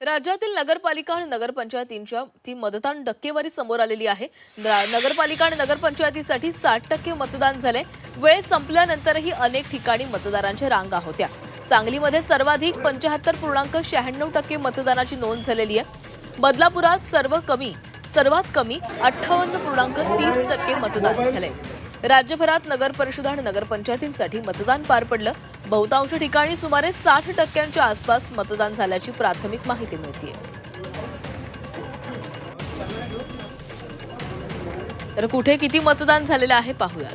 राज्यातील नगरपालिका आणि नगरपंचायतींच्या ती मतदान टक्केवारी समोर आलेली आहे। नगरपालिका आणि नगरपंचायतीसाठी 60% मतदान झाले। वेळ संपल्यानंतरही अनेक ठिकाणी मतदारांच्या रांगा होत्या। सांगलीमध्ये सर्वाधिक 75.96% मतदानाची नोंद झालेली आहे। बदलापुरात सर्वात कमी 58.30% मतदान झाले। राज्यभरात नगरपरिषद आणि नगरपंचायतींसाठी मतदान पार पडलं। बहुतांश ठिकाणी सुमारे 60%च्या आसपास मतदान झाल्याची प्राथमिक माहिती मिळते। तर कुठे किती मतदान झालेले आहे पाहूया।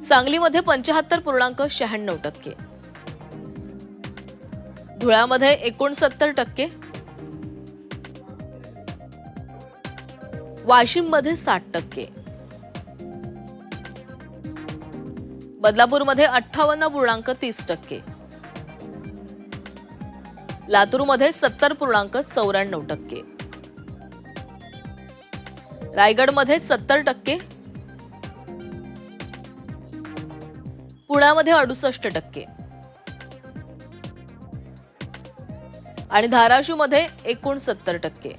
सांगलीमध्ये 75.96%, धुळ्यामध्ये 69%, वाशिममध्ये 60%, बदलापूरमध्ये 58.30%, लातूरमध्ये 70.94%, रायगडमध्ये 70%, पुण्यामध्ये 68% आणि धाराशिवमध्ये 69%।